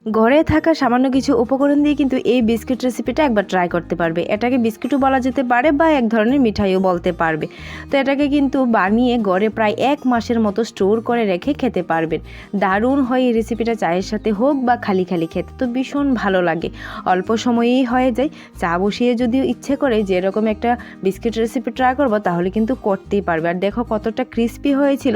ঘরে থাকা সামান্য কিছু উপকরণ দিয়ে কিন্তু এই বিস্কিট রেসিপিটা একবার ট্রাই করতে পারবে। এটাকে বিস্কিটও বলা যেতে পারে বা এক ধরনের মিঠাইও বলতে পারবে। তো এটাকে কিন্তু বানিয়ে ঘরে প্রায় 1 মাসের মতো স্টোর করে রেখে খেতে পারবেন। দারুণ হয় এই রেসিপিটা, চায়ের সাথে হোক বা খালি খালি খেতে তো ভীষণ ভালো লাগে। অল্প সময়েই হয়ে যায়। চা বসিয়ে যদিও ইচ্ছে করে যে এরকম একটা বিস্কিট রেসিপি ট্রাই করবো তাহলে কিন্তু করতেই পারবে। আর দেখো কতটা ক্রিস্পি হয়েছিল,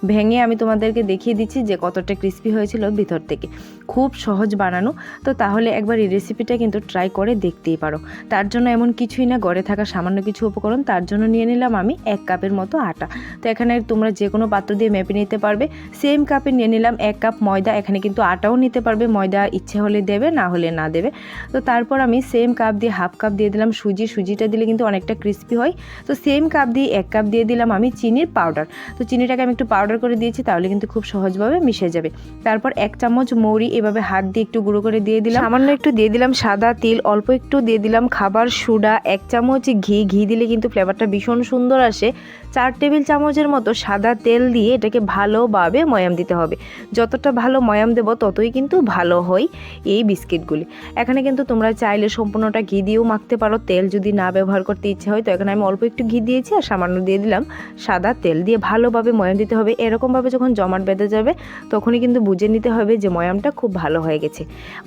ভেঙে আমি তোমাদেরকে দেখিয়ে দিচ্ছি যে কতটা ক্রিস্পি হয়েছিল ভিতর থেকে। খুব সহজ বানানো, তো তাহলে একবার এই রেসিপিটা কিন্তু ট্রাই করে দেখতেই পারো। তার জন্য এমন কিছুই না, ঘরে থাকা সামান্য কিছু উপকরণ। তার জন্য নিয়ে নিলাম আমি 1 কাপের মতো আটা। তো এখানে তোমরা যে কোনো পাত্র দিয়ে মেপে নিতে পারবে। সেম কাপে নিয়ে নিলাম 1 কাপ ময়দা। এখানে কিন্তু আটাও নিতে পারবে, ময়দা ইচ্ছে হলে দেবে, না হলে না দেবে। তো তারপর আমি সেম কাপ দিয়ে 1/2 কাপ দিয়ে দিলাম সুজিটা দিলে কিন্তু অনেকটা ক্রিস্পি হয়। তো সেম কাপ দিয়ে 1 কাপ দিয়ে দিলাম আমি চিনির পাউডার। তো চিনিটাকে আমি একটু পাউডার করে দিয়েছি, তাহলে কিন্তু খুব সহজভাবে মিশে যাবে। তারপর 1 চামচ মৌরি এভাবে হাত দিয়ে একটু গুঁড়ো করে দিয়ে দিলাম। সামান্য একটু দিয়ে দিলাম সাদা তিল, অল্প একটু দিয়ে দিলাম খাবার সোডা, 1 চামচ ঘি দিলে কিন্তু ফ্লেভারটা ভীষণ সুন্দর আসে। 4 টেবিল চামচের মতো সাদা তেল দিয়ে এটাকে ভালোভাবে ময়াম দিতে হবে। যতটা ভালো ময়াম দেব ততই কিন্তু ভালো হয় এই বিস্কিটগুলি। এখানে কিন্তু তোমরা চাইলে সম্পূর্ণটা ঘি দিয়েও মাখতে পারো, তেল যদি না ব্যবহার করতে ইচ্ছে হয়। তো এখানে আমি অল্প একটু ঘি দিয়েছি আর সামান্য দিয়ে দিলাম সাদা তেল, দিয়ে ভালোভাবে ময়াম দিতে হবে। এরকমভাবে যখন জমাট বেঁধে যাবে তখনই কিন্তু বুঝে নিতে হবে যে ময়ামটা খুব ভালো হয়ে গেছে।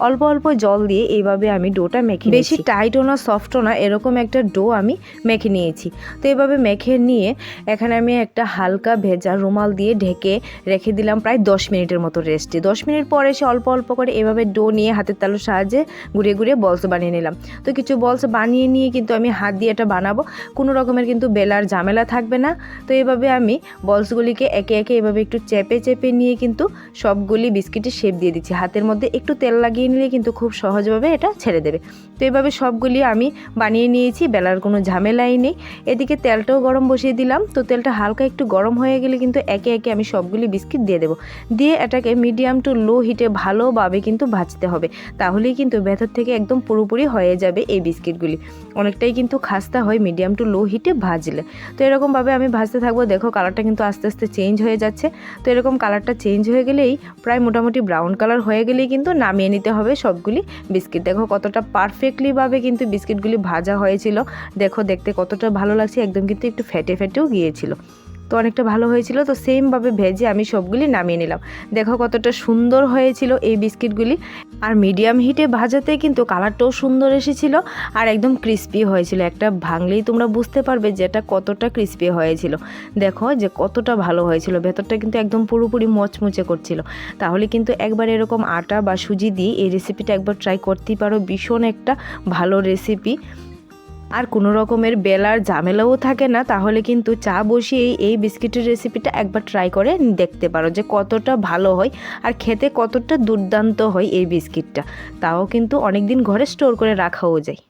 অল্প অল্প জল দিয়ে এইভাবে আমি ডোটা মেখে নিয়েছি। বেশি টাইটও না সফটও না, এরকম একটা ডো আমি মেখে নিয়েছি। তো এইভাবে মেখে নিয়ে এখানে আমি একটা হালকা ভেজা রুমাল দিয়ে ঢেকে রেখে দিলাম প্রায় 10 মিনিটের মতো রেস্টে। 10 মিনিট পরে এসে অল্প অল্প করে এভাবে ডো নিয়ে হাতের তালুর সাহায্যে ঘুরিয়ে ঘুরিয়ে বলস বানিয়ে নিলাম। তো কিছু বলস বানিয়ে নিয়ে কিন্তু আমি হাত দিয়ে এটা বানাবো, কোনো রকমের কিন্তু বেলার ঝামেলা থাকবে না। তো এইভাবে আমি বলসগুলিকে একে একে এভাবে একটু চেপে নিয়ে কিন্তু সবগুলি বিস্কিটের শেপ দিয়ে দিচ্ছি। হাতের মধ্যে একটু তেল লাগিয়ে নিলে কিন্তু খুব সহজভাবে এটা ছেড়ে দেবে। তো এইভাবে সবগুলি আমি বানিয়ে নিয়েছি, বেলার কোনো ঝামেলাই নেই। এদিকে তেলটাও গরম বসিয়ে দিলাম। তো তেলটা হালকা একটু গরম হয়ে গেলে কিন্তু একে একে আমি সবগুলি বিস্কিট দিয়ে দেবো। দিয়ে এটাকে মিডিয়াম টু লো হিটে ভালোভাবে কিন্তু ভাজতে হবে, তাহলেই কিন্তু ভেতর থেকে একদম পুরোপুরি হয়ে যাবে এই বিস্কিটগুলি। অনেকটাই কিন্তু খাস্তা হয় মিডিয়াম টু লো হিটে ভাজলে। তো এরকমভাবে আমি ভাজতে থাকবো। দেখো কালারটা কিন্তু আস্তে আস্তে চেঞ্জ হয়ে যাচ্ছে। তো এরকম কালারটা চেঞ্জ হয়ে গেলেই প্রায় মোটামুটি ব্রাউন কালার হয়ে গেলেই কিন্তু নামিয়ে নিতে হবে সবগুলি বিস্কিট। দেখো কতটা পারফেক্টলিভাবে কিন্তু বিস্কিটগুলি ভাজা হয়েছিল। দেখো দেখতে কতটা ভালো লাগছে, একদম কিন্তু একটু ফেটেও গিয়েছিল। তো অনেকটা ভালো হয়েছিল। তো সেমভাবে ভেজে আমি সবগুলি নামিয়ে নিলাম। দেখো কতটা সুন্দর হয়েছিল এই বিস্কিটগুলি। আর মিডিয়াম হিটে ভাজাতে কিন্তু কালারটাও সুন্দর এসেছিল আর একদম ক্রিস্পি হয়েছিল। একটা ভাঙলেই তোমরা বুঝতে পারবে যে এটা কতটা ক্রিস্পি হয়েছিল। দেখো যে কতটা ভালো হয়েছিল, ভেতরটা কিন্তু একদম পুরোপুরি মচমুচে করছিল। তাহলে কিন্তু একবার এরকম আটা বা সুজি দিয়ে এই রেসিপিটা একবার ট্রাই করতেই পারো। ভীষণ একটা ভালো রেসিপি, আর কোনো রকমের বেলার ঝামেলাও থাকে না। তাহলে কিন্তু চা বসিয়ে এই বিস্কিটের রেসিপিটা একবার ট্রাই করে দেখতে পারো যে কতটা ভালো হয় আর খেতে কতটা দুর্দান্ত হয় এই বিস্কিটটা। তাও কিন্তু অনেক দিন ঘরে স্টোর করে রাখাও যায়।